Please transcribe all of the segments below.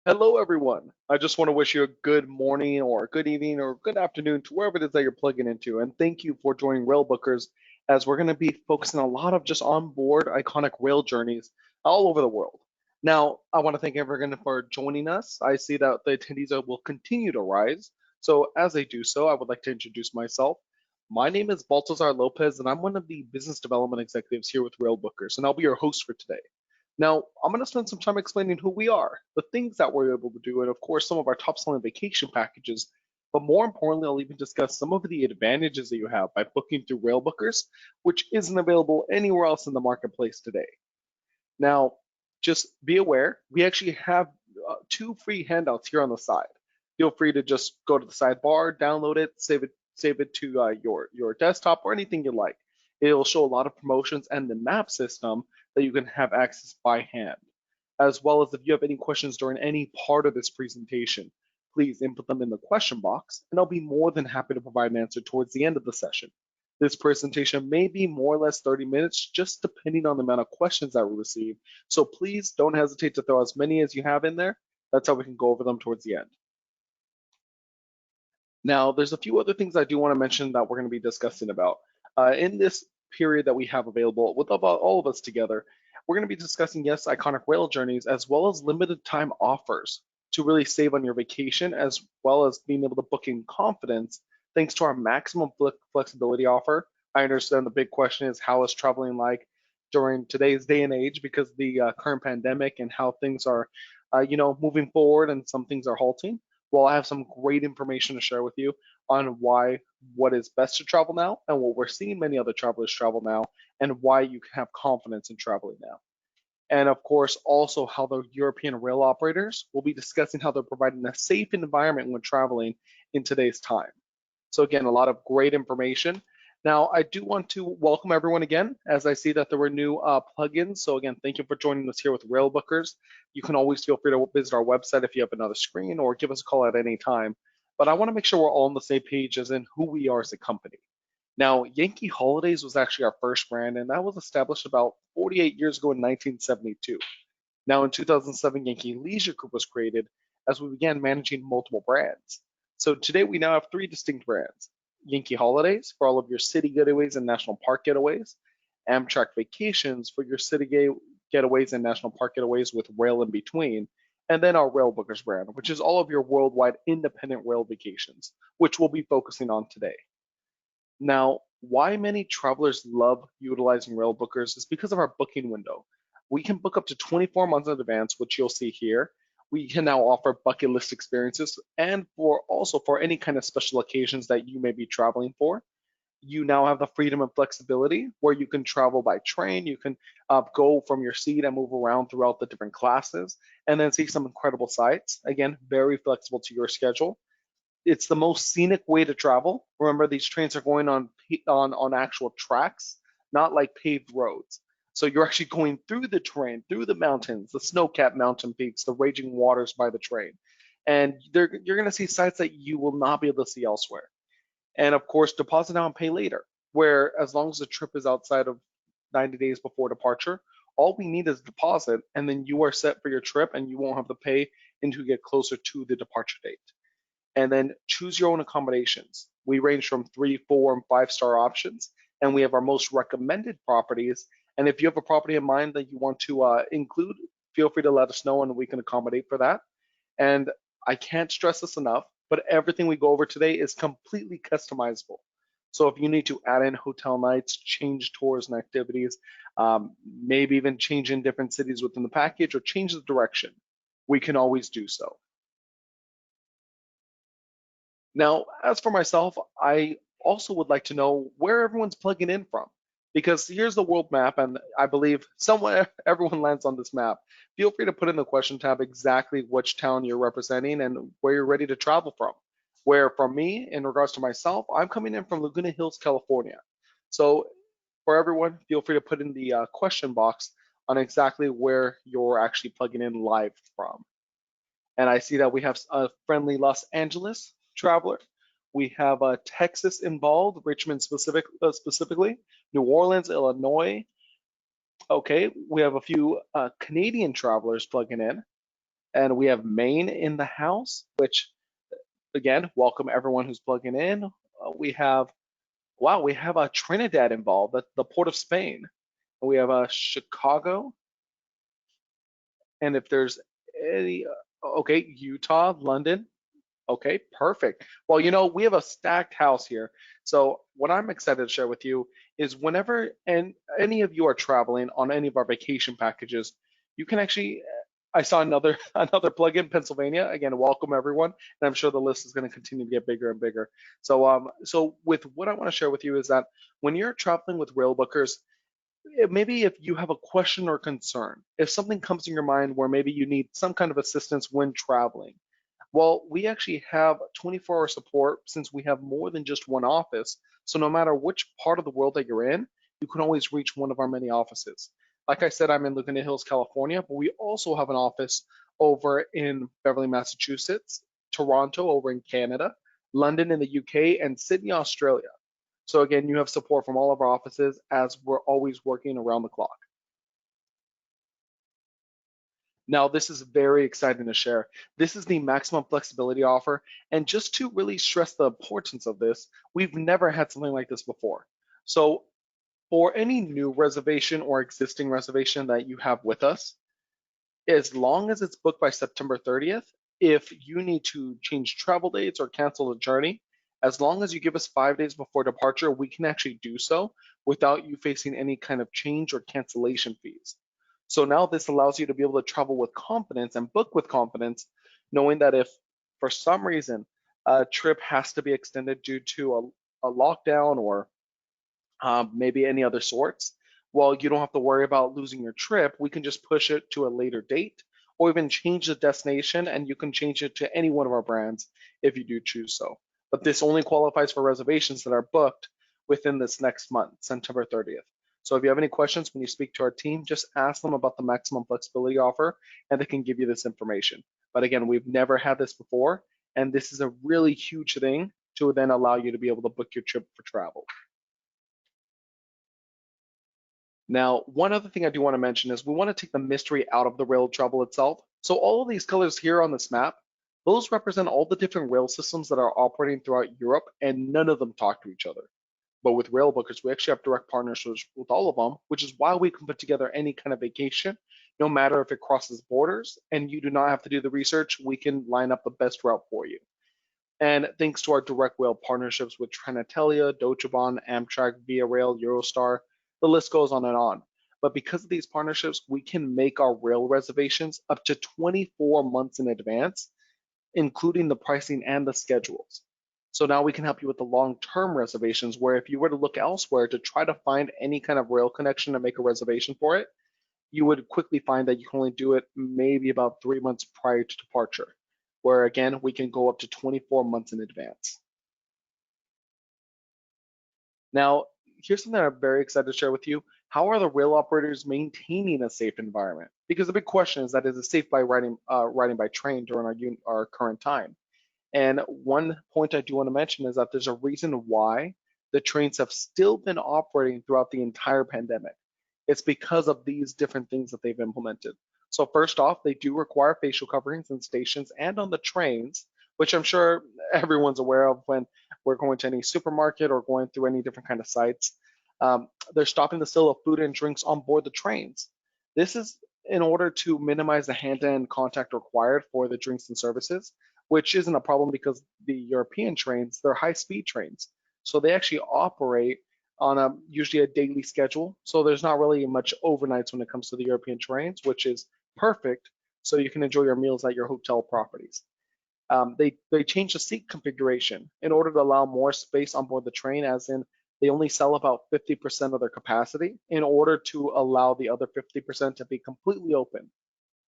Hello, everyone. I just want to wish you a good morning or a good evening or good afternoon to wherever it is that you're plugging into. And thank you for joining Railbookers as we're going to be focusing a lot of just onboard iconic rail journeys all over the world. Now, I want to thank everyone for joining us. I see that the attendees will continue to rise. So, as they do so, I would like to introduce myself. My name is Baltazar Lopez, and I'm one of the business development executives here with Railbookers, and I'll be your host for today. Now, I'm going to spend some time explaining who we are, the things that we're able to do, and of course, some of our top selling vacation packages. But more importantly, I'll even discuss some of the advantages that you have by booking through Railbookers, which isn't available anywhere else in the marketplace today. Now, just be aware, we actually have two free handouts here on the side. Feel free to just go to the sidebar, download it, save it to your desktop or anything you like. It'll show a lot of promotions and the map system that you can have access by hand, as well as if you have any questions during any part of this presentation, please input them in the question box, and I'll be more than happy to provide an answer towards the end of the session. This presentation may be more or less 30 minutes, just depending on the amount of questions that we receive. So please don't hesitate to throw as many as you have in there. That's how we can go over them towards the end. Now, there's a few other things I do want to mention that we're going to be discussing about. In this period that we have available with about all of us together, we're going to be discussing, yes, iconic rail journeys, as well as limited time offers to really save on your vacation, as well as being able to book in confidence thanks to our maximum flexibility offer. I understand the big question is how is traveling like during today's day and age because the current pandemic and how things are, moving forward and some things are halting. Well, I have some great information to share with you on what is best to travel now and what we're seeing many other travelers travel now and why you can have confidence in traveling now. And of course, also how the European rail operators will be discussing how they're providing a safe environment when traveling in today's time. So again, a lot of great information. Now, I do want to welcome everyone again, as I see that there were new plugins. So again, thank you for joining us here with Railbookers. You can always feel free to visit our website if you have another screen or give us a call at any time. But I want to make sure we're all on the same page as in who we are as a company. Now, Yankee Holidays was actually our first brand, and that was established about 48 years ago in 1972. Now, in 2007, Yankee Leisure Group was created as we began managing multiple brands. So today we now have three distinct brands. Yankee Holidays for all of your city getaways and national park getaways, Amtrak Vacations for your city getaways and national park getaways with rail in between, and then our Railbookers brand, which is all of your worldwide independent rail vacations, which we'll be focusing on today. Now, why many travelers love utilizing Railbookers is because of our booking window. We can book up to 24 months in advance, which you'll see here. We can now offer bucket list experiences and for any kind of special occasions that you may be traveling for. You now have the freedom and flexibility where you can travel by train, you can go from your seat and move around throughout the different classes and then see some incredible sights. Again, very flexible to your schedule. It's the most scenic way to travel. Remember, these trains are going on actual tracks, not like paved roads. So you're actually going through the terrain, through the mountains, the snow-capped mountain peaks, the raging waters by the train, and you're going to see sights that you will not be able to see elsewhere. And of course, deposit now and pay later, where as long as the trip is outside of 90 days before departure, all we need is a deposit, and then you are set for your trip, and you won't have to pay until you get closer to the departure date. And then choose your own accommodations. We range from 3, 4, and 5-star options, and we have our most recommended properties. And if you have a property in mind that you want to include, feel free to let us know and we can accommodate for that. And I can't stress this enough, but everything we go over today is completely customizable. So if you need to add in hotel nights, change tours and activities, maybe even change in different cities within the package or change the direction, we can always do so. Now, as for myself, I also would like to know where everyone's plugging in from, because here's the world map, and I believe somewhere everyone lands on this map. Feel free to put in the question tab exactly which town you're representing and where you're ready to travel from. Where for me, in regards to myself, I'm coming in from Laguna Hills, California. So for everyone, feel free to put in the question box on exactly where you're actually plugging in live from. And I see that we have a friendly Los Angeles traveler. We have Texas involved, Richmond specifically, New Orleans, Illinois. Okay, we have a few Canadian travelers plugging in. And we have Maine in the house, which again, welcome everyone who's plugging in. We have, wow, we have Trinidad involved, the Port of Spain. We have Chicago, and if there's any, okay, Utah, London. Okay, perfect. Well, we have a stacked house here. So what I'm excited to share with you is whenever and any of you are traveling on any of our vacation packages, you can actually. I saw another another plug-in Pennsylvania. Again, welcome everyone, and I'm sure the list is going to continue to get bigger and bigger. So with what I want to share with you is that when you're traveling with Railbookers, maybe if you have a question or concern, if something comes in your mind where maybe you need some kind of assistance when traveling, well, we actually have 24-hour support since we have more than just one office. So no matter which part of the world that you're in, you can always reach one of our many offices. Like I said, I'm in Laguna Hills, California, but we also have an office over in Beverly, Massachusetts, Toronto over in Canada, London in the UK, and Sydney, Australia. So again, you have support from all of our offices as we're always working around the clock. Now, this is very exciting to share. This is the maximum flexibility offer. And just to really stress the importance of this, we've never had something like this before. So for any new reservation or existing reservation that you have with us, as long as it's booked by September 30th, if you need to change travel dates or cancel the journey, as long as you give us 5 days before departure, we can actually do so without you facing any kind of change or cancellation fees. So now this allows you to be able to travel with confidence and book with confidence, knowing that if for some reason a trip has to be extended due to a lockdown or maybe any other sorts, well, you don't have to worry about losing your trip. We can just push it to a later date or even change the destination, and you can change it to any one of our brands if you do choose so. But this only qualifies for reservations that are booked within this next month, September 30th. So if you have any questions when you speak to our team, just ask them about the maximum flexibility offer and they can give you this information. But again, we've never had this before, and this is a really huge thing to then allow you to be able to book your trip for travel. Now, one other thing I do want to mention is we want to take the mystery out of the rail travel itself. So all of these colors here on this map, those represent all the different rail systems that are operating throughout Europe, and none of them talk to each other. But with Railbookers, we actually have direct partnerships with all of them, which is why we can put together any kind of vacation, no matter if it crosses borders, and you do not have to do the research. We can line up the best route for you. And thanks to our direct rail partnerships with Trenitalia, Deutsche Bahn, Amtrak, Via Rail, Eurostar, the list goes on and on. But because of these partnerships, we can make our rail reservations up to 24 months in advance, including the pricing and the schedules. So now we can help you with the long-term reservations where if you were to look elsewhere to try to find any kind of rail connection to make a reservation for it, you would quickly find that you can only do it maybe about 3 months prior to departure, where again, we can go up to 24 months in advance. Now, here's something I'm very excited to share with you. How are the rail operators maintaining a safe environment? Because the big question is that is it safe by riding by train during our current time? And one point I do want to mention is that there's a reason why the trains have still been operating throughout the entire pandemic. It's because of these different things that they've implemented. So first off, they do require facial coverings in stations and on the trains, which I'm sure everyone's aware of when we're going to any supermarket or going through any different kind of sites. They're stopping the sale of food and drinks on board the trains. This is in order to minimize the hand-to-hand contact required for the drinks and services, which isn't a problem because the European trains, they're high-speed trains. So they actually operate on usually a daily schedule. So there's not really much overnights when it comes to the European trains, which is perfect. So you can enjoy your meals at your hotel properties. They changed the seat configuration in order to allow more space on board the train, as in they only sell about 50% of their capacity in order to allow the other 50% to be completely open.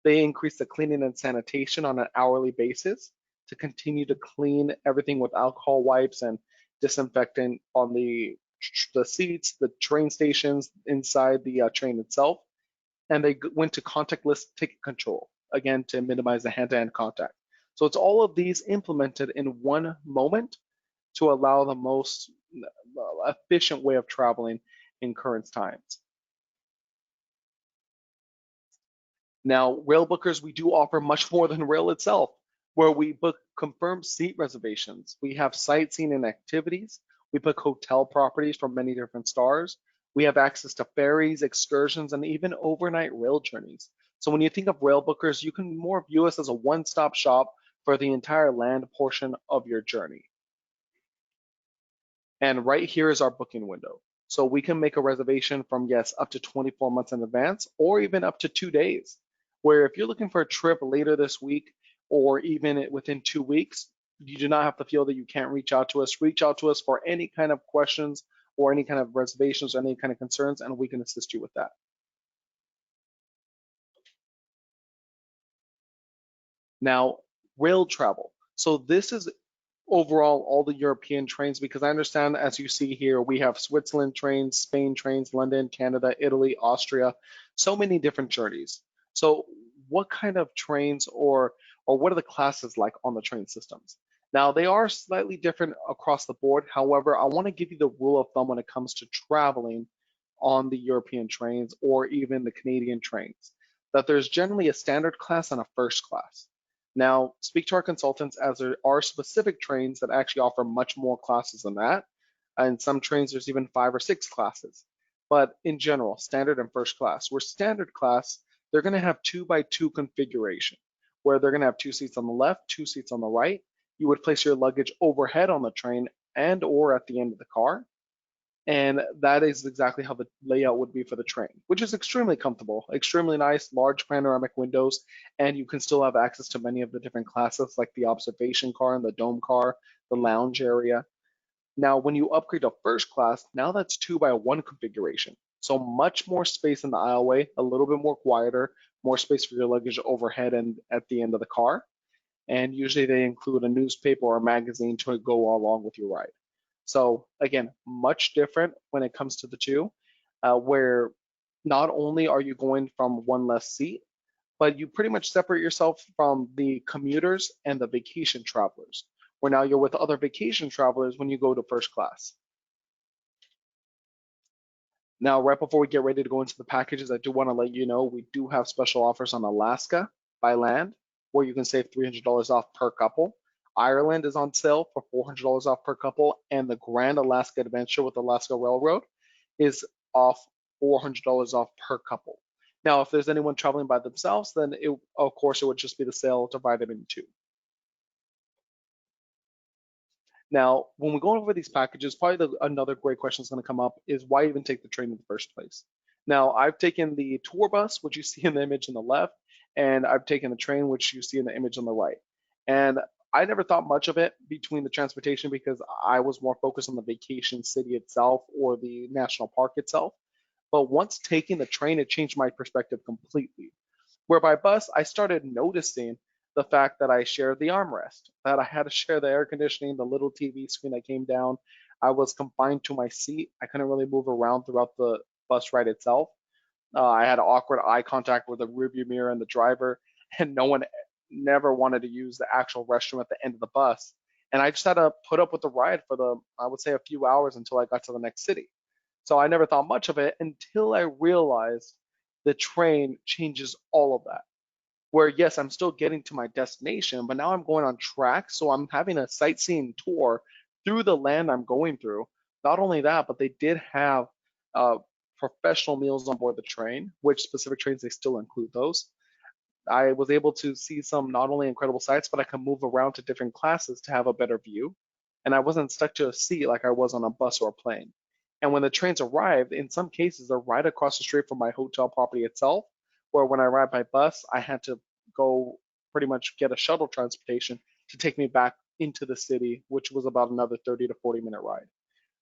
They increased the cleaning and sanitation on an hourly basis to continue to clean everything with alcohol wipes and disinfectant on the seats, the train stations, inside the train itself. And they went to contactless ticket control, again, to minimize the hand-to-hand contact. So it's all of these implemented in one moment to allow the most efficient way of traveling in current times. Now, rail bookers, we do offer much more than rail itself, where we book confirmed seat reservations. We have sightseeing and activities. We book hotel properties from many different stars. We have access to ferries, excursions, and even overnight rail journeys. So when you think of rail bookers, you can more view us as a one-stop shop for the entire land portion of your journey. And right here is our booking window. So we can make a reservation from, yes, up to 24 months in advance or even up to 2 days. Where if you're looking for a trip later this week or even within 2 weeks, you do not have to feel that you can't reach out to us. Reach out to us for any kind of questions or any kind of reservations or any kind of concerns, and we can assist you with that. Now, rail travel. So this is overall all the European trains, because I understand, as you see here, we have Switzerland trains, Spain trains, London, Canada, Italy, Austria, so many different journeys. So what kind of trains or what are the classes like on the train systems? Now they are slightly different across the board. However, I want to give you the rule of thumb when it comes to traveling on the European trains or even the Canadian trains, that there's generally a standard class and a first class. Now, speak to our consultants, as there are specific trains that actually offer much more classes than that. And some trains, there's even 5 or 6 classes. But in general, standard and first class. Where standard class, they're going to have 2x2 configuration, where they're going to have 2 seats on the left, 2 seats on the right. You would place your luggage overhead on the train and or at the end of the car. And that is exactly how the layout would be for the train, which is extremely comfortable, extremely nice, large panoramic windows, and you can still have access to many of the different classes like the observation car and the dome car, the lounge area. Now, when you upgrade to first class, now that's 2x1 configuration. So much more space in the aisleway, a little bit more quieter, more space for your luggage overhead and at the end of the car. And usually they include a newspaper or a magazine to go along with your ride. So again, much different when it comes to the two, where not only are you going from one less seat, but you pretty much separate yourself from the commuters and the vacation travelers, where now you're with other vacation travelers when you go to first class. Now, right before we get ready to go into the packages, I do want to let you know we do have special offers on Alaska by land, where you can save $300 off per couple. Ireland is on sale for $400 off per couple, and the Grand Alaska Adventure with Alaska Railroad is off $400 off per couple. Now, if there's anyone traveling by themselves, then of course it would just be the sale divided into two. Now, when we're going over these packages, probably another great question that's going to come up is why even take the train in the first place? Now, I've taken the tour bus, which you see in the image on the left, and I've taken the train, which you see in the image on the right. And I never thought much of it between the transportation because I was more focused on the vacation city itself or the national park itself. But once taking the train, it changed my perspective completely. Where by bus, I started noticing the fact that I shared the armrest, that I had to share the air conditioning, the little TV screen that came down. I was confined to my seat. I couldn't really move around throughout the bus ride itself. I had awkward eye contact with the rearview mirror and the driver, and no one never wanted to use the actual restroom at the end of the bus. And I just had to put up with the ride for I would say, a few hours until I got to the next city. So I never thought much of it until I realized the train changes all of that. Where, yes, I'm still getting to my destination, but now I'm going on track. So I'm having a sightseeing tour through the land I'm going through. Not only that, but they did have professional meals on board the train, which specific trains they still include those. I was able to see some not only incredible sights, but I could move around to different classes to have a better view. And I wasn't stuck to a seat like I was on a bus or a plane. And when the trains arrived, in some cases, they're right across the street from my hotel property itself, where when I arrived by bus, I had to go pretty much get a shuttle transportation to take me back into the city, which was about another 30 to 40-minute ride.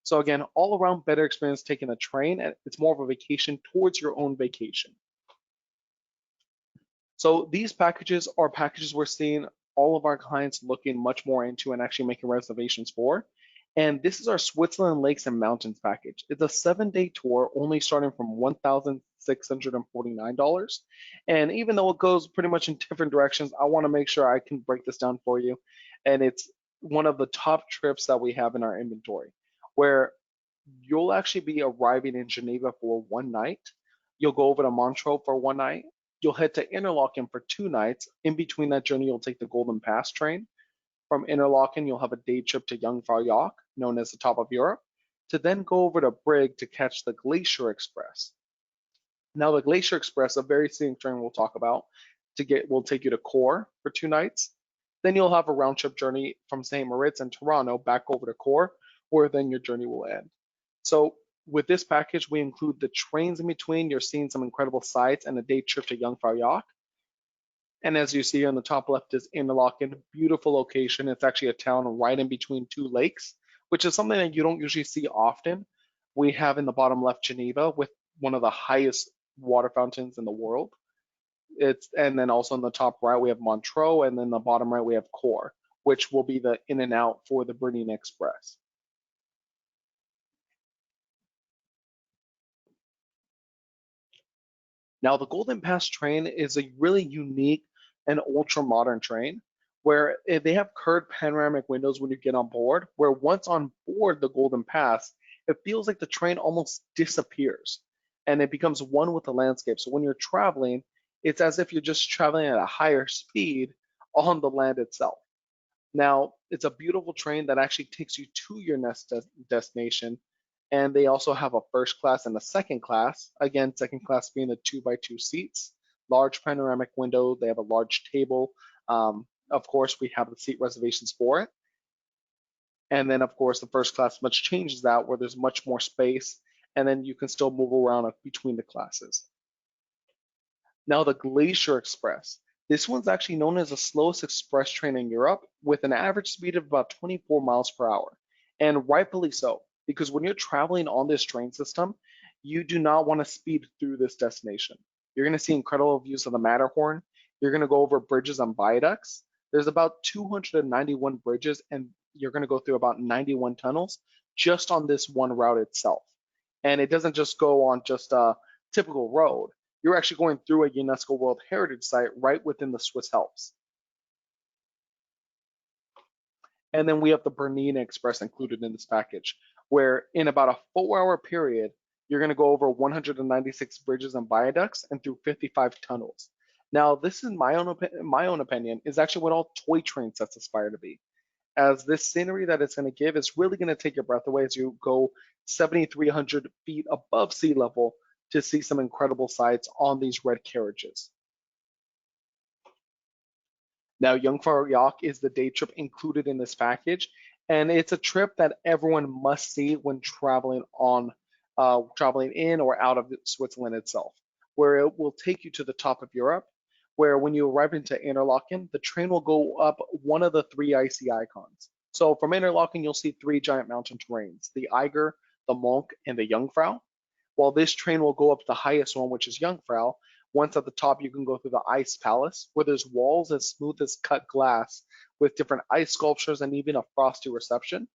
So again, all around better experience taking a train, and it's more of a vacation towards your own vacation. So these packages are packages we're seeing all of our clients looking much more into and actually making reservations for. And this is our Switzerland Lakes and Mountains package. It's a 7-day tour only starting from $1,649. And even though it goes pretty much in different directions, I want to make sure I can break this down for you. And it's one of the top trips that we have in our inventory, where you'll actually be arriving in Geneva for one night. You'll go over to Montreux for one night. you'll head to Interlaken for 2 nights. In between that journey, you'll take the Golden Pass train. From Interlaken, you'll have a day trip to Jungfraujoch, known as the top of Europe, to then go over to Brig to catch the Glacier Express. Now, the Glacier Express, a very scenic train we'll talk about, will take you to Core for 2 nights. Then you'll have a round trip journey from St. Moritz and Toronto back over to Core, where then your journey will end. So with this package, we include the trains in between. You're seeing some incredible sights and a day trip to Jungfraujoch. And as you see on the top left is Interlaken, beautiful location. It's actually a town right in between two lakes, which is something that you don't usually see often. We have in the bottom left Geneva with one of the highest water fountains in the world. And then also in the top right we have Montreux, and then the bottom right we have Core, which will be the in and out for the Breathtaking Express. Now, the Golden Pass train is a really unique and ultra modern train where they have curved panoramic windows when you get on board, where once on board the Golden Pass, it feels like the train almost disappears and it becomes one with the landscape. So when you're traveling, it's as if you're just traveling at a higher speed on the land itself. Now, it's a beautiful train that actually takes you to your next destination. And they also have a first class and a second class. Again, second class being the 2x2 seats, large panoramic window. They have a large table. Of course, we have the seat reservations for it. And then, of course, the first class much changes that where there's much more space. And then you can still move around between the classes. Now, the Glacier Express. This one's actually known as the slowest express train in Europe with an average speed of about 24 miles per hour. And rightfully so, because when you're traveling on this train system, you do not want to speed through this destination. You're going to see incredible views of the Matterhorn. You're going to go over bridges and viaducts. There's about 291 bridges, and you're going to go through about 91 tunnels just on this one route itself. And it doesn't just go on just a typical road. You're actually going through a UNESCO World Heritage Site right within the Swiss Alps. And then we have the Bernina Express included in this package, where in about a 4-hour period, you're going to go over 196 bridges and viaducts and through 55 tunnels. Now, this is my own opinion, is actually what all toy train sets aspire to be, as this scenery that it's going to give is really going to take your breath away as you go 7,300 feet above sea level to see some incredible sights on these red carriages. Now, Jungfraujoch is the day trip included in this package, and it's a trip that everyone must see when traveling in or out of Switzerland itself, where it will take you to the top of Europe, where when you arrive into Interlaken, the train will go up one of the 3 icy icons. So from Interlaken, you'll see 3 giant mountain terrains, the Eiger, the Monk, and the Jungfrau. While this train will go up the highest one, which is Jungfrau, once at the top, you can go through the Ice Palace, where there's walls as smooth as cut glass with different ice sculptures and even a frosty reception.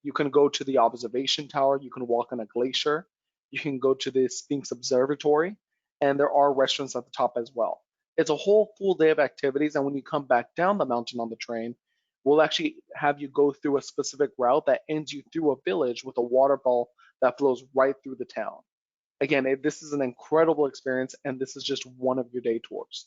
You can go to the observation tower. You can walk on a glacier. You can go to the Sphinx Observatory, and there are restaurants at the top as well. It's a whole full day of activities, and when you come back down the mountain on the train, we'll actually have you go through a specific route that ends you through a village with a waterfall that flows right through the town. Again, this is an incredible experience, and this is just one of your day tours.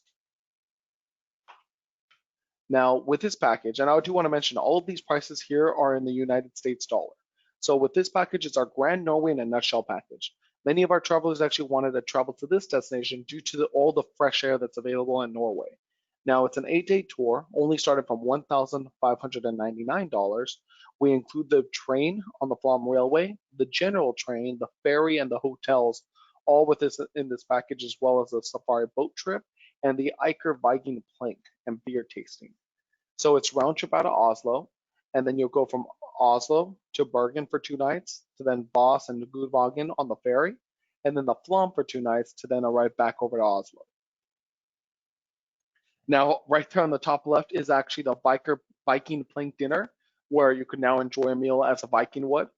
Now, with this package, and I do want to mention all of these prices here are in the United States dollar. So with this package, it's our Grand Norway in a nutshell package. Many of our travelers actually wanted to travel to this destination due to all the fresh air that's available in Norway. Now, it's an 8-day tour, only starting from $1,599. We include the train on the Flam Railway, the general train, the ferry, and the hotels, all with this in this package, as well as a safari boat trip and the Eiker Viking plank and beer tasting. So it's round trip out of Oslo, and then you'll go from Oslo to Bergen for 2 nights, to then Voss and Gudvangen on the ferry, and then the Flum for 2 nights to then arrive back over to Oslo. Now, right there on the top left is actually the Viking plank dinner, where you can now enjoy a meal as a Viking would.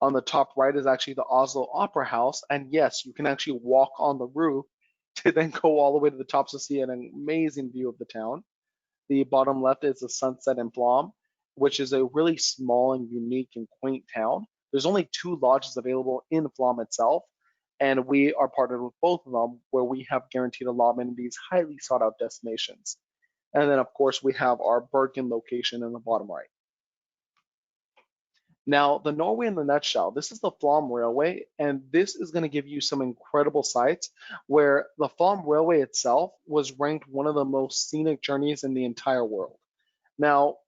On the top right is actually the Oslo Opera House, and yes, you can actually walk on the roof to then go all the way to the top to see an amazing view of the town. The bottom left is the Sunset in Flom, which is a really small and unique and quaint town. There's only 2 lodges available in Flom itself, and we are partnered with both of them, where we have guaranteed allotment in these highly sought out destinations. And then, of course, we have our Bergen location in the bottom right. Now, the Norway in the nutshell, this is the Flom Railway, and this is going to give you some incredible sights where the Flom Railway itself was ranked one of the most scenic journeys in the entire world. Now,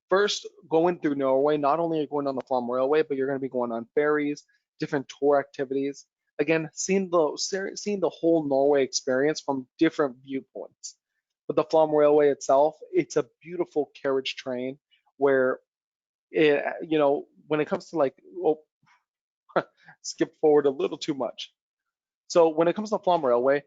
first, going through Norway, not only are you going on the Flom Railway, but you're going to be going on ferries, different tour activities. Again, seeing the whole Norway experience from different viewpoints. But the Flom Railway itself, it's a beautiful carriage train where when it comes to like, oh, skip forward a little too much. So when it comes to the Flom Railway,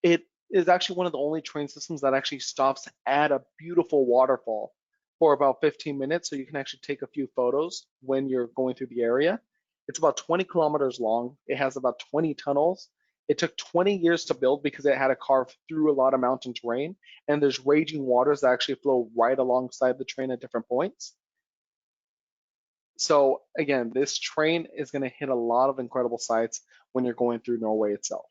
it is actually one of the only train systems that actually stops at a beautiful waterfall for about 15 minutes, so you can actually take a few photos when you're going through the area. It's about 20 kilometers long. It has about 20 tunnels. It took 20 years to build because it had to carve through a lot of mountain terrain, and there's raging waters that actually flow right alongside the train at different points. So again, this train is going to hit a lot of incredible sights when you're going through Norway itself.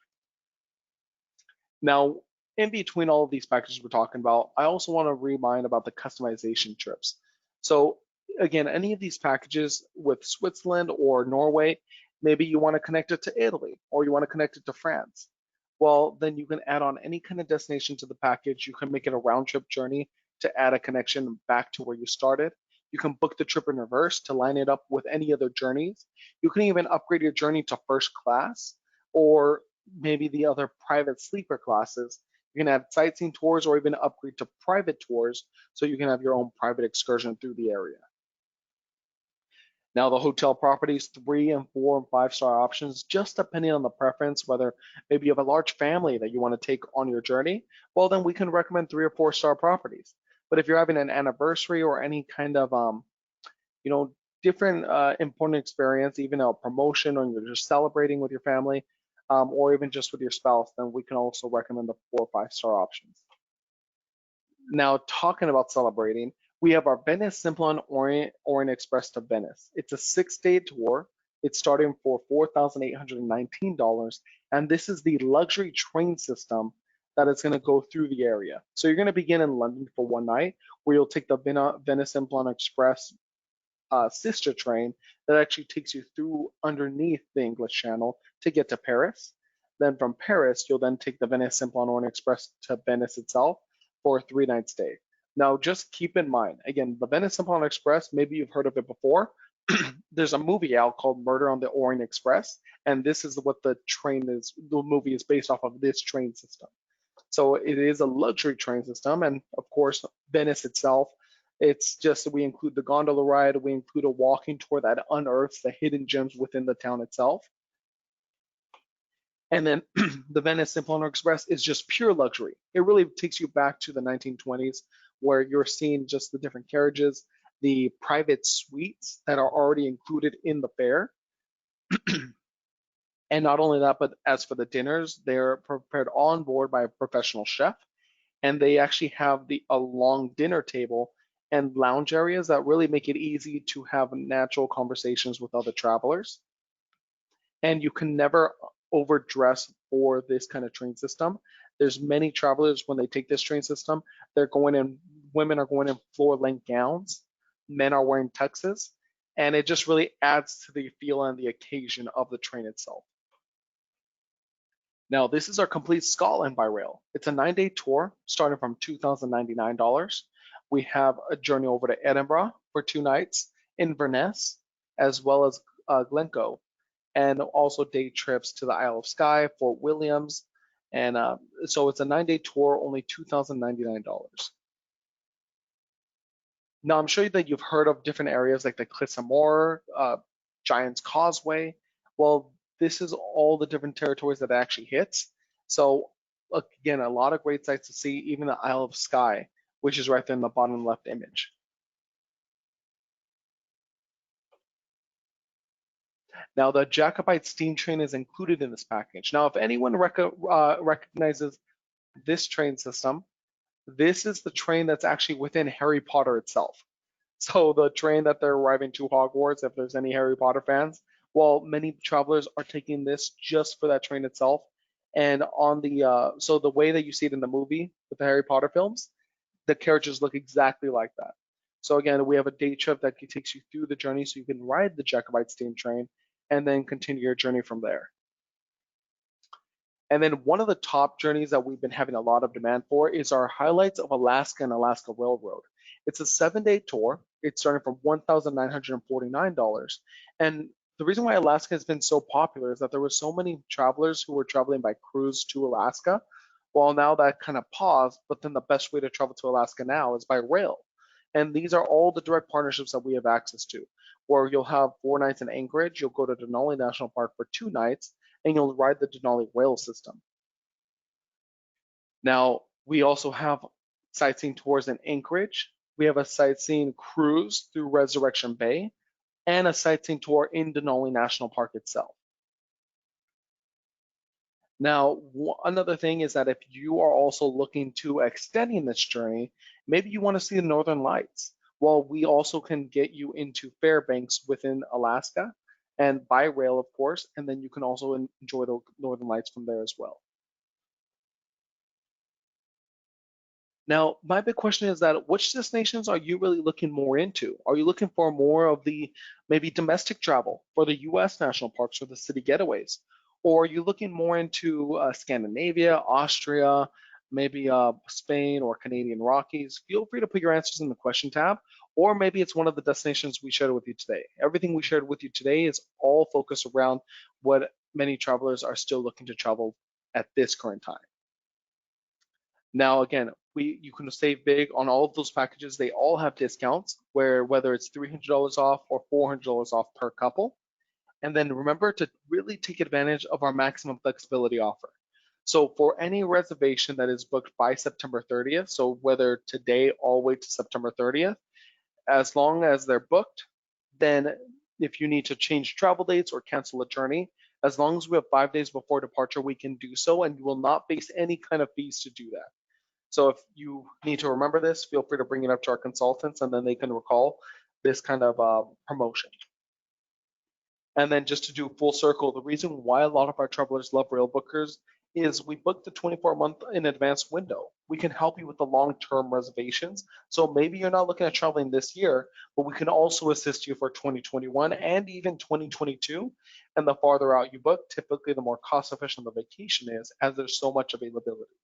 Now, in between all of these packages we're talking about, I also want to remind about the customization trips. So again, any of these packages with Switzerland or Norway, maybe you want to connect it to Italy or you want to connect it to France. Well, then you can add on any kind of destination to the package. You can make it a round trip journey to add a connection back to where you started. You can book the trip in reverse to line it up with any other journeys. You can even upgrade your journey to first class or maybe the other private sleeper classes. You can add sightseeing tours or even upgrade to private tours so you can have your own private excursion through the area. Now the hotel properties, 3 and 4 and 5-star options, just depending on the preference, whether maybe you have a large family that you want to take on your journey, well then we can recommend 3 or 4-star properties. But if you're having an anniversary or any kind of different important experience, even a promotion, or you're just celebrating with your family, or even just with your spouse, then we can also recommend the 4 or 5-star options. Now, talking about celebrating, we have our Venice Simplon-Orient-Express to Venice. It's a 6-day tour. It's starting for $4,819, and this is the luxury train system that is going to go through the area. So you're going to begin in London for one night, where you'll take the Venice Simplon-Express sister train that actually takes you through underneath the English Channel to get to Paris. Then from Paris, you'll then take the Venice Simplon-Orient-Express to Venice itself for a 3-night stay. Now, just keep in mind, again, the Venice Simplon-Express, maybe you've heard of it before. There's a movie out called Murder on the Orient Express, and this is what the movie is based off of, this train system. So it is a luxury train system, and of course, Venice itself, it's just, we include the gondola ride, we include a walking tour that unearths the hidden gems within the town itself. And then the Venice Simplon-Express is just pure luxury. It really takes you back to the 1920s, where you're seeing just the different carriages, the private suites that are already included in the fare. And not only that, but as for the dinners, they're prepared on board by a professional chef, and they actually have a long dinner table and lounge areas that really make it easy to have natural conversations with other travelers. And you can never overdress for this kind of train system. There's many travelers, when they take this train system, women are going in floor-length gowns, men are wearing tuxes, and it just really adds to the feel and the occasion of the train itself. Now, this is our complete Scotland by rail. It's a 9-day tour starting from $2,099. We have a journey over to Edinburgh for 2 nights, Inverness, as well as Glencoe, and also day trips to the Isle of Skye, Fort Williams, and so it's a 9-day tour, only $2,099. Now, I'm sure that you've heard of different areas like the Cliffs of Moher, Giant's Causeway. Well, this is all the different territories that it actually hits. So again, a lot of great sights to see, even the Isle of Skye, which is right there in the bottom left image. Now, the Jacobite steam train is included in this package. Now, if anyone recognizes this train system, this is the train that's actually within Harry Potter itself. So the train that they're arriving to Hogwarts, if there's any Harry Potter fans, while many travelers are taking this just for that train itself. And on the so the way that you see it in the movie with the Harry Potter films, the carriages look exactly like that. So again, we have a day trip that takes you through the journey so you can ride the Jacobite steam train and then continue your journey from there. And then one of the top journeys that we've been having a lot of demand for is our Highlights of Alaska and Alaska Railroad. It's a 7-day tour. It's starting from $1,949. And the reason why Alaska has been so popular is that there were so many travelers who were traveling by cruise to Alaska. Well, now that kind of paused, but then the best way to travel to Alaska now is by rail. And these are all the direct partnerships that we have access to, where you'll have 4 nights in Anchorage, you'll go to Denali National Park for 2 nights, and you'll ride the Denali rail system. Now, we also have sightseeing tours in Anchorage. We have a sightseeing cruise through Resurrection Bay and a sightseeing tour in Denali National Park itself. Now, another thing is that if you are also looking to extending this journey, maybe you want to see the Northern Lights. Well, we also can get you into Fairbanks within Alaska and by rail, of course, and then you can also enjoy the Northern Lights from there as well. Now, my big question is that which destinations are you really looking more into? Are you looking for more of the maybe domestic travel for the US national parks or the city getaways? Or are you looking more into Scandinavia, Austria, maybe Spain or Canadian Rockies? Feel free to put your answers in the question tab, or maybe it's one of the destinations we shared with you today. Everything we shared with you today is all focused around what many travelers are still looking to travel at this current time. Now, again, you can save big on all of those packages. They all have discounts where whether it's $300 off or $400 off per couple. And then remember to really take advantage of our maximum flexibility offer. So for any reservation that is booked by September 30th, so whether today all the way to September 30th, as long as they're booked, then if you need to change travel dates or cancel a journey, as long as we have 5 days before departure, we can do so, and you will not face any kind of fees to do that. So if you need to remember this, feel free to bring it up to our consultants, and then they can recall this kind of promotion. And then just to do full circle, the reason why a lot of our travelers love Railbookers is we book the 24-month in advance window. We can help you with the long-term reservations. So maybe you're not looking at traveling this year, but we can also assist you for 2021 and even 2022. And the farther out you book, typically the more cost efficient the vacation is, as there's so much availability.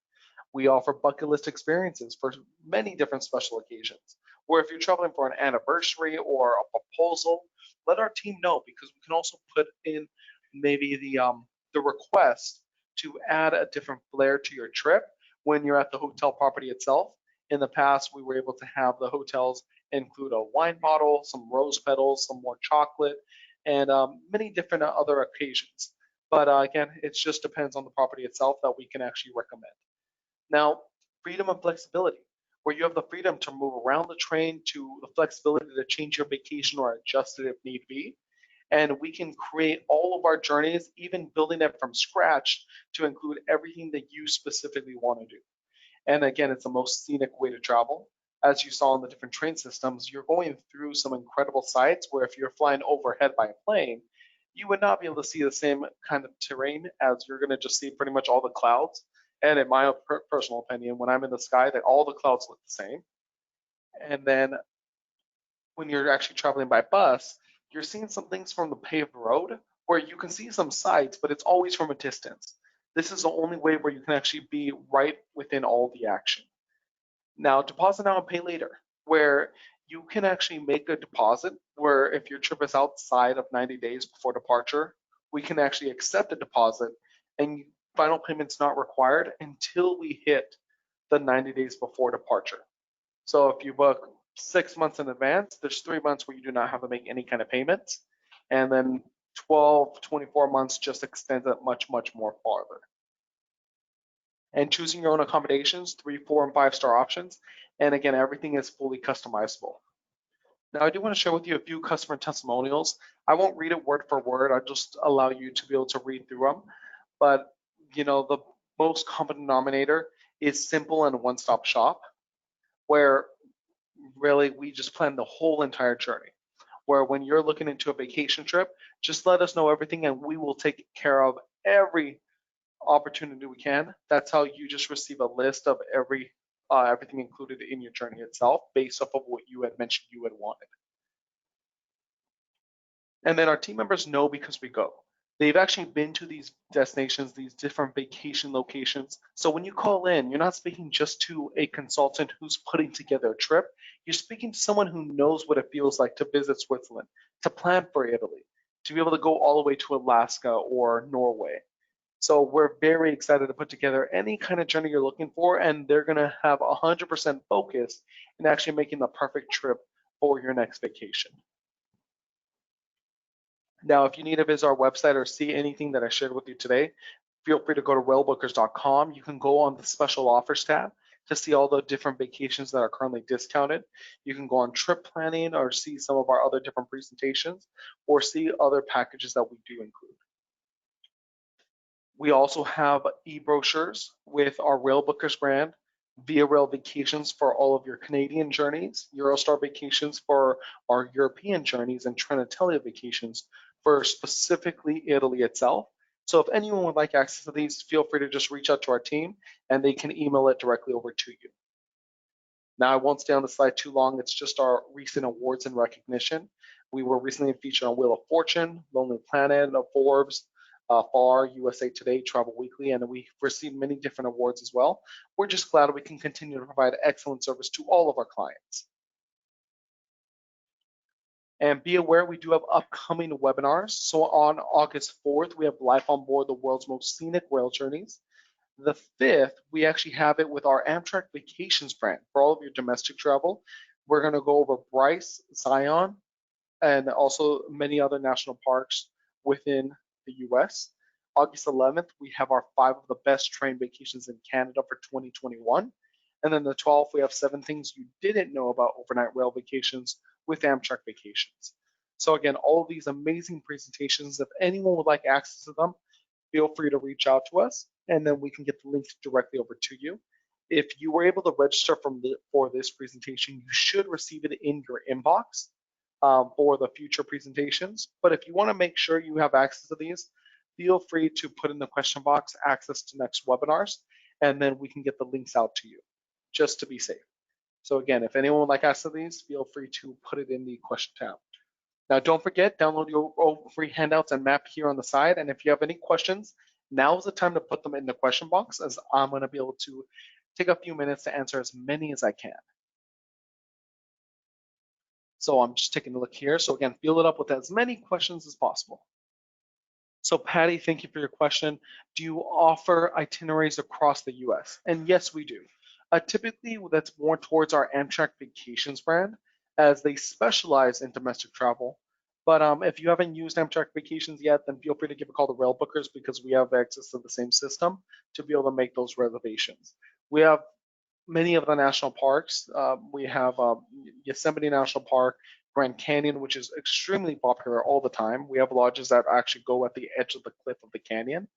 We offer bucket list experiences for many different special occasions. Where if you're traveling for an anniversary or a proposal, let our team know, because we can also put in maybe the request to add a different flair to your trip when you're at the hotel property itself. In the past, we were able to have the hotels include a wine bottle, some rose petals, some more chocolate, and many different other occasions. But again, it just depends on the property itself that we can actually recommend. Now, freedom and flexibility, where you have the freedom to move around the train, to the flexibility to change your vacation or adjust it if need be. And we can create all of our journeys, even building it from scratch to include everything that you specifically want to do. And again, it's the most scenic way to travel. As you saw in the different train systems, you're going through some incredible sites where if you're flying overhead by a plane, you would not be able to see the same kind of terrain, as you're going to just see pretty much all the clouds. And in my personal opinion, when I'm in the sky, that all the clouds look the same. And then when you're actually traveling by bus, you're seeing some things from the paved road where you can see some sights, but it's always from a distance. This is the only way where you can actually be right within all the action. Now, deposit now and pay later, where you can actually make a deposit where if your trip is outside of 90 days before departure, we can actually accept a deposit and final payment's not required until we hit the 90 days before departure. So if you book 6 months in advance, there's 3 months where you do not have to make any kind of payments. And then 12, 24 months just extends it much, much more farther. And choosing your own accommodations, 3, 4, and 5-star options. And again, everything is fully customizable. Now, I do want to share with you a few customer testimonials. I won't read it word for word. I'll just allow you to be able to read through them. But the most common denominator is simple and one-stop shop, where really we just plan the whole entire journey. where when you're looking into a vacation trip, just let us know everything and we will take care of every opportunity we can. That's how you just receive a list of everything included in your journey itself based off of what you had mentioned you had wanted. And then our team members know because we go. They've actually been to these destinations, these different vacation locations. So when you call in, you're not speaking just to a consultant who's putting together a trip. You're speaking to someone who knows what it feels like to visit Switzerland, to plan for Italy, to be able to go all the way to Alaska or Norway. So we're very excited to put together any kind of journey you're looking for, and they're going to have 100% focus in actually making the perfect trip for your next vacation. Now, if you need to visit our website or see anything that I shared with you today, feel free to go to railbookers.com. You can go on the special offers tab to see all the different vacations that are currently discounted. You can go on trip planning or see some of our other different presentations or see other packages that we do include. We also have e-brochures with our Railbookers brand, Via Rail Vacations for all of your Canadian journeys, Eurostar Vacations for our European journeys, and Trenitalia Vacations for specifically Italy itself. So if anyone would like access to these, feel free to just reach out to our team and they can email it directly over to you. Now, I won't stay on the slide too long. It's just our recent awards and recognition. We were recently featured on Wheel of Fortune, Lonely Planet, Forbes, FAR, USA Today, Travel Weekly, and we've received many different awards as well. We're just glad we can continue to provide excellent service to all of our clients. And be aware we do have upcoming webinars. So on August 4th, we have Life on Board, the world's most scenic rail journeys. The 5th, we actually have it with our Amtrak Vacations brand for all of your domestic travel. We're going to go over Bryce, Zion, and also many other national parks within the US. August 11th, we have our 5 of the best train vacations in Canada for 2021. And then the 12th, we have 7 things you didn't know about overnight rail vacations with Amtrak Vacations. So again, all of these amazing presentations, if anyone would like access to them, feel free to reach out to us and then we can get the links directly over to you. If you were able to register for this presentation, you should receive it in your inbox for the future presentations. But if you want to make sure you have access to these, feel free to put in the question box access to next webinars, and then we can get the links out to you just to be safe. So again, if anyone would like access to these, feel free to put it in the question tab. Now, don't forget, download your own free handouts and map here on the side. And if you have any questions, now is the time to put them in the question box, as I'm going to be able to take a few minutes to answer as many as I can. So I'm just taking a look here. So again, fill it up with as many questions as possible. So Patty, thank you for your question. Do you offer itineraries across the US? And yes, we do. Typically, that's more towards our Amtrak Vacations brand, as they specialize in domestic travel. But if you haven't used Amtrak Vacations yet, then feel free to give a call to Railbookers because we have access to the same system to be able to make those reservations. We have many of the national parks. We have Yosemite National Park, Grand Canyon, which is extremely popular all the time. We have lodges that actually go at the edge of the cliff of the canyon.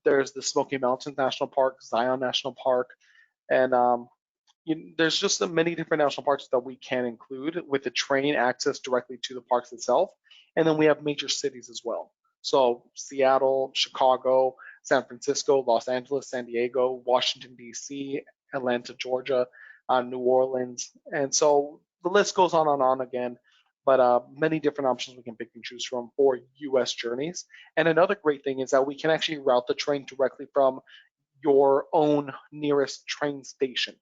There's the Smoky Mountains National Park, Zion National Park, and there's just many different national parks that we can include with the train access directly to the parks itself. And then we have major cities as well. So Seattle, Chicago, San Francisco, Los Angeles, San Diego, Washington, D.C., Atlanta, Georgia, New Orleans. And so the list goes on and on again, but many different options we can pick and choose from for US journeys. And another great thing is that we can actually route the train directly from your own nearest train station.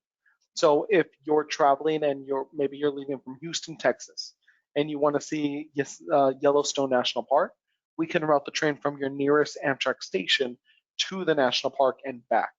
So if you're traveling and maybe you're leaving from Houston, Texas, and you want to see Yellowstone National Park, we can route the train from your nearest Amtrak station to the national park and back.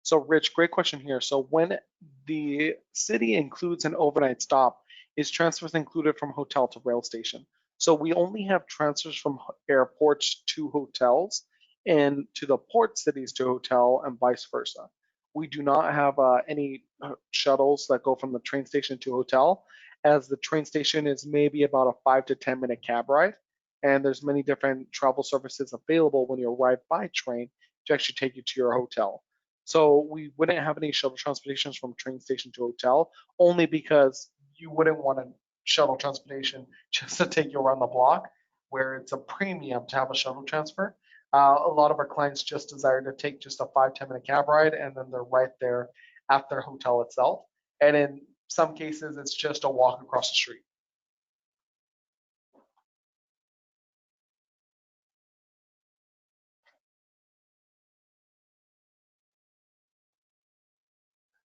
So Rich, great question here. So when the city includes an overnight stop, is transfers included from hotel to rail station? So we only have transfers from airports to hotels and to the port cities to hotel and vice versa. We do not have any shuttles that go from the train station to hotel, as the train station is maybe about a 5 to 10 minute cab ride. and there's many different travel services available when you arrive by train to actually take you to your hotel. So we wouldn't have any shuttle transportations from train station to hotel, only because you wouldn't want a shuttle transportation just to take you around the block, where it's a premium to have a shuttle transfer. A lot of our clients just desire to take just a 5-10 minute cab ride, and then they're right there at their hotel itself. And in some cases, it's just a walk across the street.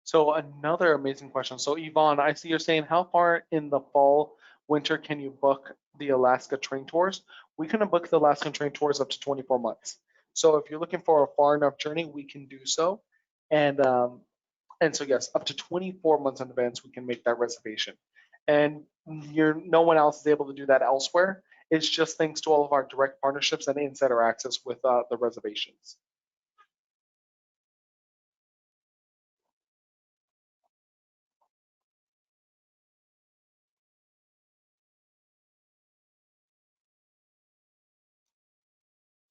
So another amazing question. So Yvonne, I see you're saying how far in the fall, winter can you book the Alaska train tours? We can book the Alaskan train tours up to 24 months. So if you're looking for a far enough journey, we can do so. And um, and so yes, up to 24 months in advance, we can make that reservation. And no one else is able to do that elsewhere. It's just thanks to all of our direct partnerships and insider access with the reservations.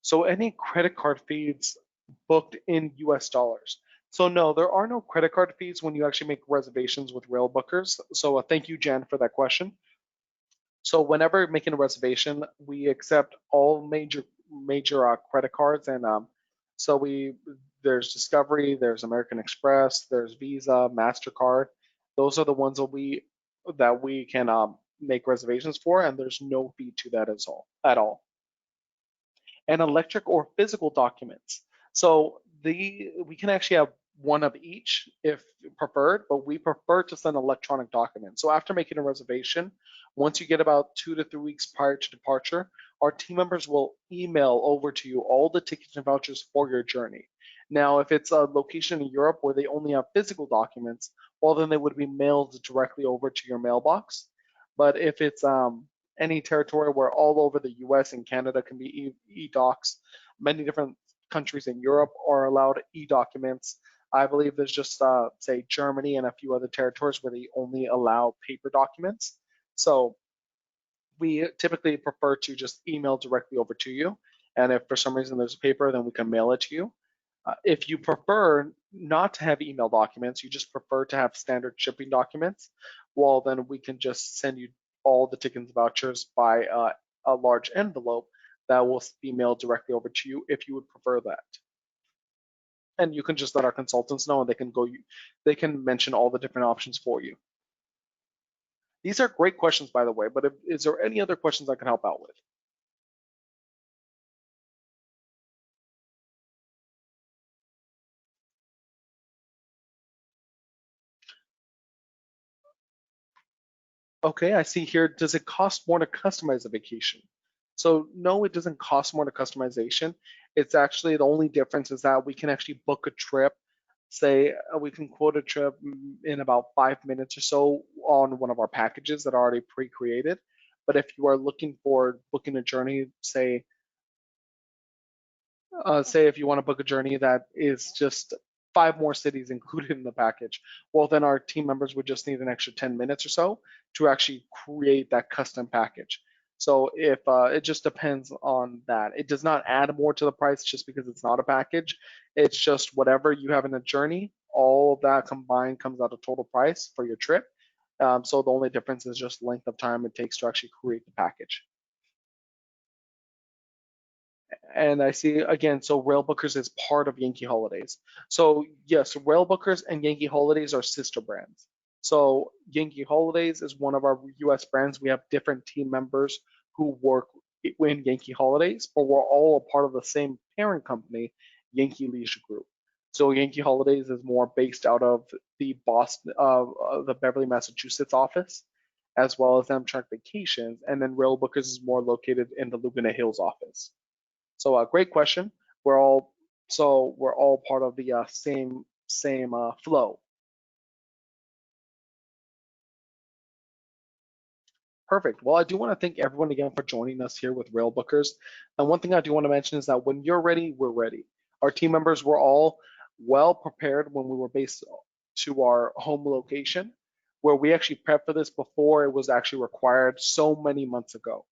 So any credit card fees booked in US dollars. So no, there are no credit card fees when you actually make reservations with Railbookers. So thank you, Jan, for that question. So whenever making a reservation, we accept all major credit cards, and so we there's Discovery, there's American Express, there's Visa, Mastercard. Those are the ones that we can make reservations for, and there's no fee to that at all. And electric or physical documents. So we can actually have one of each if preferred, but we prefer to send electronic documents. So after making a reservation, once you get about 2 to 3 weeks prior to departure, our team members will email over to you all the tickets and vouchers for your journey. Now, if it's a location in Europe where they only have physical documents, well, then they would be mailed directly over to your mailbox. But if it's any territory where all over the US and Canada can be e-docs. Many different countries in Europe are allowed e-documents. I believe there's just, say, Germany and a few other territories where they only allow paper documents. So we typically prefer to just email directly over to you. And if for some reason there's a paper, then we can mail it to you. If you prefer not to have email documents, you just prefer to have standard shipping documents, well, then we can just send you all the tickets and vouchers by a large envelope that will be mailed directly over to you if you would prefer that. And you can just let our consultants know, and they can mention all the different options for you. These are great questions, by the way, but is there any other questions I can help out with? Okay, I see here. Does it cost more to customize a vacation? So no, it doesn't cost more to customization. It's actually the only difference is that we can actually book a trip. Say we can quote a trip in about 5 minutes or so on one of our packages that are already pre-created. But if you are looking for booking a journey, say if you want to book a journey that is just 5 more cities included in the package, well, then our team members would just need an extra 10 minutes or so to actually create that custom package. So if it just depends on that. It does not add more to the price just because it's not a package. It's just whatever you have in a journey, all of that combined comes out a total price for your trip. So the only difference is just length of time it takes to actually create the package. And I see again, so Railbookers is part of Yankee Holidays. So yes, Railbookers and Yankee Holidays are sister brands. So Yankee Holidays is one of our US brands. We have different team members who work in Yankee Holidays, but we're all a part of the same parent company, Yankee Leisure Group. So Yankee Holidays is more based out of the Beverly, Massachusetts office, as well as Amtrak Vacations, and then Railbookers is more located in the Laguna Hills office. So great question. We're all part of the same flow. Perfect. Well, I do want to thank everyone again for joining us here with Railbookers. And one thing I do want to mention is that when you're ready, we're ready. Our team members were all well prepared when we were based to our home location, where we actually prepped for this before it was actually required so many months ago.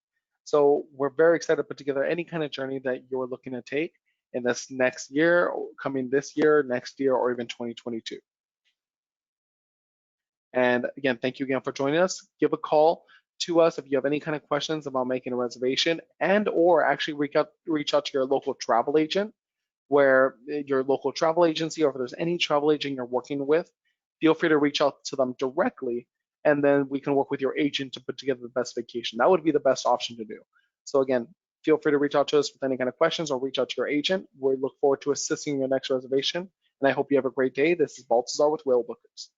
So we're very excited to put together any kind of journey that you're looking to take in this next year, coming this year, next year, or even 2022. And again, thank you again for joining us. Give a call to us if you have any kind of questions about making a reservation, and or actually reach out to your local travel agent, where your local travel agency, or if there's any travel agent you're working with, feel free to reach out to them directly, and then we can work with your agent to put together the best vacation. That would be the best option to do. So again, feel free to reach out to us with any kind of questions, or reach out to your agent. We look forward to assisting in your next reservation, and I hope you have a great day. This is Baltazar with Railbookers.